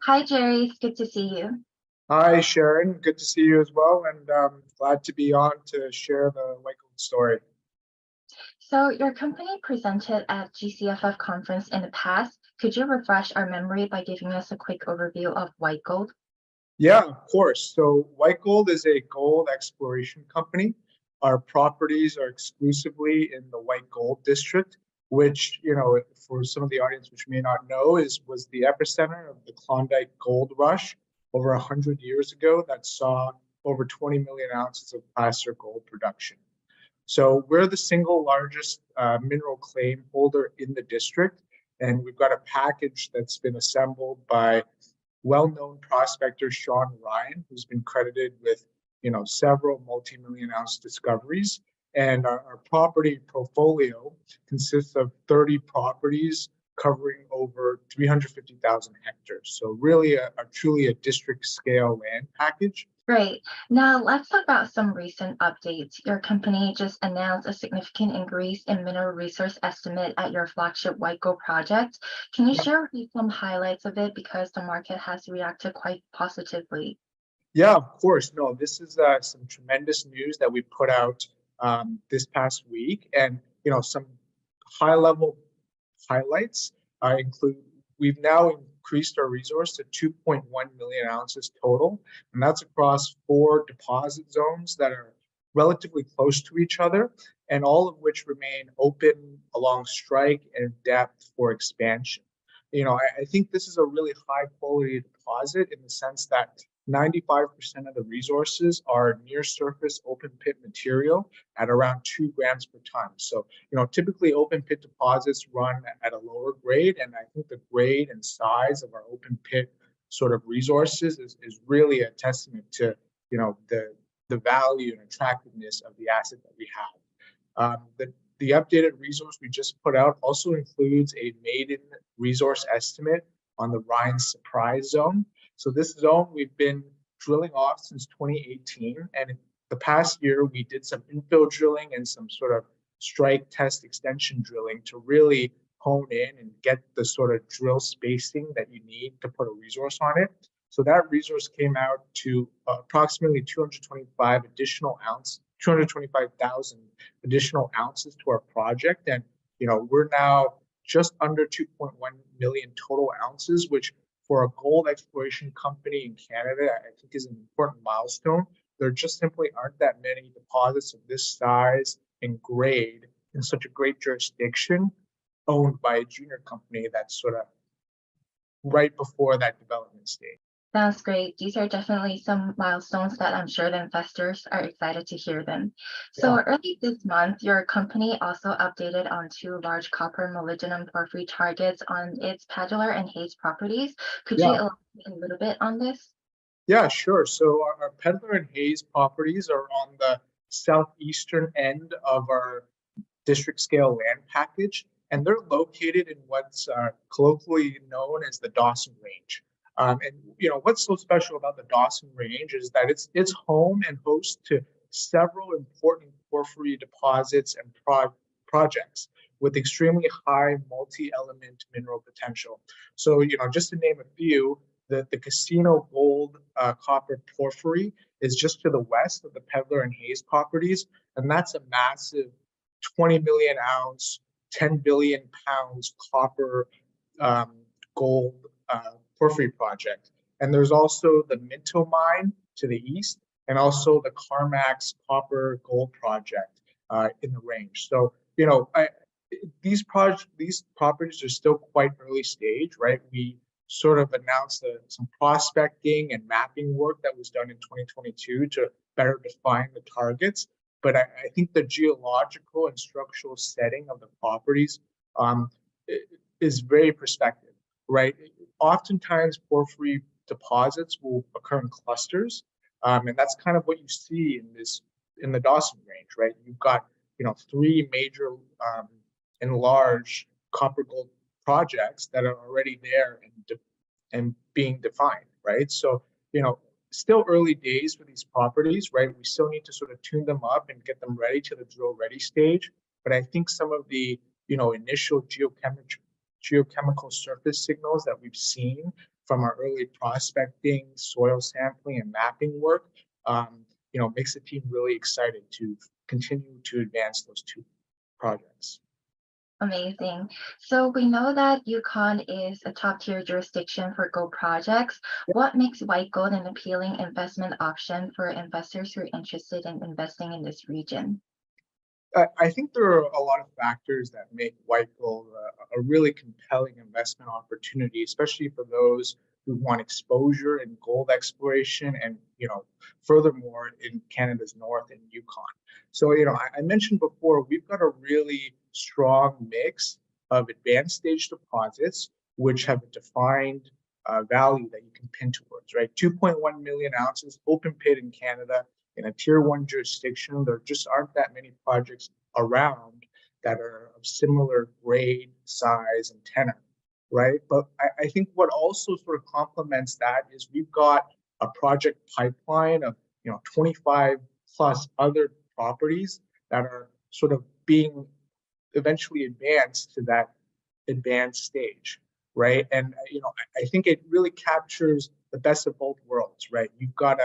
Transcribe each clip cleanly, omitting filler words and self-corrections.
Hi, Jerry. It's good to see you. Hi, Sharon. Good to see you as well, and glad to be on to share the White Gold story. So your company presented at GCFF conference in the past. Could you refresh our memory by giving us a quick overview of White Gold? Yeah, of course. So White Gold is a gold exploration company. Our properties are exclusively in the White Gold District, which, for some of the audience which may not know, was the epicenter of the Klondike gold rush over 100 years ago that saw over 20 million ounces of placer gold production. So we're the single largest mineral claim holder in the district, and we've got a package that's been assembled by well-known prospector Sean Ryan, who's been credited with several multi-million ounce discoveries. And our property portfolio consists of 30 properties covering over 350,000 hectares. So really truly a district scale land package. Great. Now let's talk about some recent updates. Your company just announced a significant increase in mineral resource estimate at your flagship White Gold project. Can you share with me some highlights of it, because the market has reacted quite positively? Yeah, of course. No, this is some tremendous news that we put out this past week, and some high-level highlights include we've now increased our resource to 2.1 million ounces total, and that's across 4 deposit zones that are relatively close to each other, and all of which remain open along strike and depth for expansion. I think this is a really high-quality deposit in the sense that 95% of the resources are near surface open pit material at around 2 grams per ton. So, typically open pit deposits run at a lower grade, and I think the grade and size of our open pit sort of resources is really a testament to, the value and attractiveness of the asset that we have. The updated resource we just put out also includes a maiden resource estimate on the Rhine Surprise Zone. So this zone we've been drilling off since 2018, and in the past year we did some infill drilling and some sort of strike test extension drilling to really hone in and get the sort of drill spacing that you need to put a resource on it. So that resource came out to approximately 225,000 additional ounces to our project, and we're now just under 2.1 million total ounces, which for a gold exploration company in Canada, I think is an important milestone. There just simply aren't that many deposits of this size and grade in such a great jurisdiction owned by a junior company that's sort of right before that development stage. Sounds great. These are definitely some milestones that I'm sure the investors are excited to hear them. So early this month, your company also updated on 2 large copper-molybdenum porphyry targets on its Pedlar and Hayes properties. Could you elaborate a little bit on this? Yeah, sure. So our Pedlar and Hayes properties are on the southeastern end of our district scale land package, and they're located in what's colloquially known as the Dawson Range. And what's so special about the Dawson Range is that it's home and host to several important porphyry deposits and projects with extremely high multi-element mineral potential. So just to name a few, the Casino Gold copper porphyry is just to the west of the Pedlar and Hayes properties, and that's a massive 20 million ounce, 10 billion pounds copper gold porphyry project. And there's also the Minto mine to the east, and also the Carmax copper gold project in the range. So these properties are still quite early stage, right? We sort of announced some prospecting and mapping work that was done in 2022 to better define the targets. But I think the geological and structural setting of the properties is very prospective, right? Oftentimes, porphyry deposits will occur in clusters, and that's kind of what you see in the Dawson Range, right? You've got 3 major and large copper gold projects that are already there and being defined, right? So still early days for these properties, right? We still need to sort of tune them up and get them ready to the drill ready stage. But I think some of the initial geochemical surface signals that we've seen from our early prospecting, soil sampling, and mapping work, makes the team really excited to continue to advance those two projects. Amazing. So we know that Yukon is a top-tier jurisdiction for gold projects. What makes white gold an appealing investment option for investors who are interested in investing in this region? I think there are a lot of factors that make white gold a really compelling investment opportunity, especially for those who want exposure in gold exploration and, furthermore in Canada's north and Yukon. So, I mentioned before, we've got a really strong mix of advanced stage deposits, which have a defined value that you can pin towards, right? 2.1 million ounces open pit in Canada, in a tier 1 jurisdiction. There just aren't that many projects around that are of similar grade, size, and tenor, right? But I think what also sort of complements that is we've got a project pipeline of 25 plus other properties that are sort of being eventually advanced to that advanced stage, right? And I think it really captures the best of both worlds, right? You've got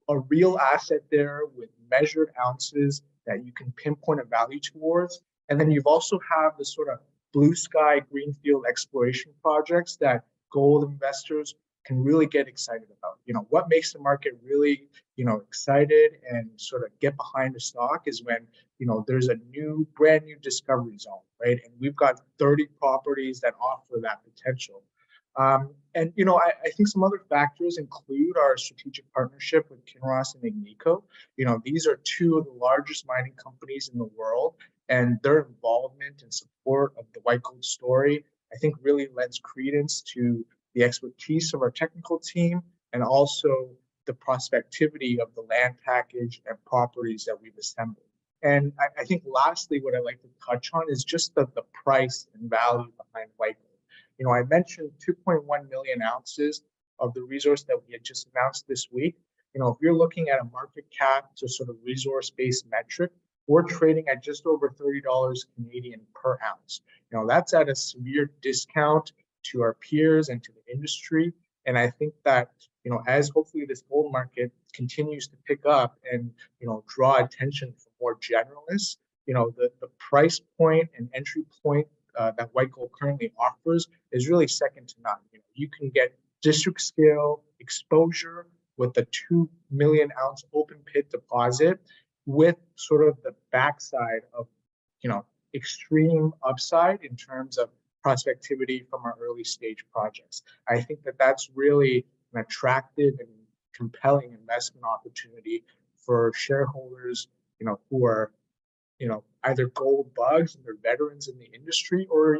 a real asset there with measured ounces that you can pinpoint a value towards. And then you've also have the sort of blue sky greenfield exploration projects that gold investors can really get excited about. What makes the market really, excited and sort of get behind a stock is when, there's a brand new discovery zone, right? And we've got 30 properties that offer that potential. I think some other factors include our strategic partnership with Kinross and Agnico. These are two of the largest mining companies in the world, and their involvement and support of the white gold story, I think, really lends credence to the expertise of our technical team and also the prospectivity of the land package and properties that we've assembled. And I think lastly, what I'd like to touch on is just the price and value behind white gold. I mentioned 2.1 million ounces of the resource that we had just announced this week. If you're looking at a market cap to sort of resource-based metric, we're trading at just over $30 Canadian per ounce. That's at a severe discount to our peers and to the industry. And I think that, as hopefully this gold market continues to pick up and, draw attention from more generalists, the price point and entry point that white gold currently offers is really second to none. You can get district scale exposure with a 2 million ounce open pit deposit with sort of the backside of, extreme upside in terms of prospectivity from our early stage projects. I think that that's really an attractive and compelling investment opportunity for shareholders, who are either gold bugs and they're veterans in the industry, or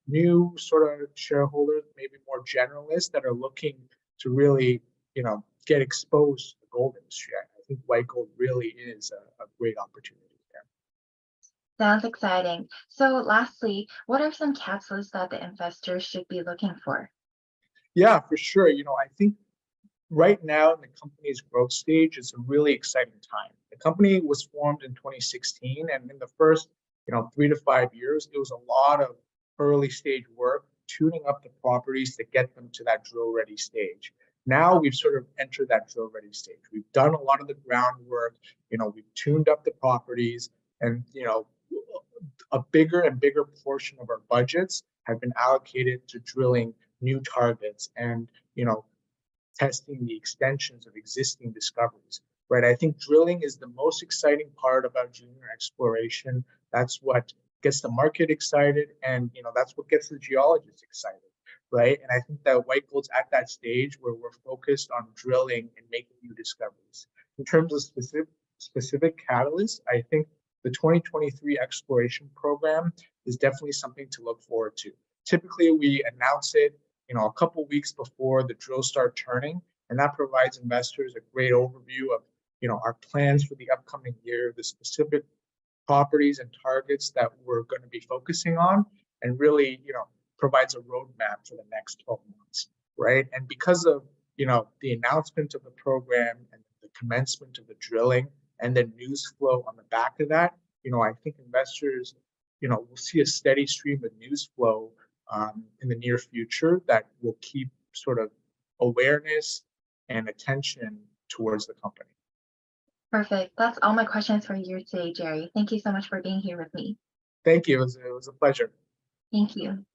new sort of shareholders, maybe more generalists that are looking to really get exposed to the gold industry. I think white gold really is a great opportunity there. Sounds exciting. So lastly, what are some catalysts that the investors should be looking for? Yeah, for sure. I think right now in the company's growth stage, it's a really exciting time. The company was formed in 2016, and in the first 3 to 5 years, it was a lot of early stage work, tuning up the properties to get them to that drill ready stage. Now we've sort of entered that drill ready stage. We've done a lot of the groundwork, we've tuned up the properties, and a bigger and bigger portion of our budgets have been allocated to drilling new targets and testing the extensions of existing discoveries, right? I think drilling is the most exciting part about junior exploration. That's what gets the market excited, and that's what gets the geologists excited, right? And I think that white gold's at that stage where we're focused on drilling and making new discoveries. In terms of specific catalysts, I think the 2023 exploration program is definitely something to look forward to. Typically, we announce it a couple weeks before the drills start turning, and that provides investors a great overview of our plans for the upcoming year, the specific properties and targets that we're going to be focusing on, and really provides a roadmap for the next 12 months, right? And because of the announcement of the program and the commencement of the drilling and the news flow on the back of that, I think investors will see a steady stream of news flow in the near future that will keep sort of awareness and attention towards the company. Perfect. That's all my questions for you today, Jerry. Thank you so much for being here with me. Thank you. It was a pleasure. Thank you.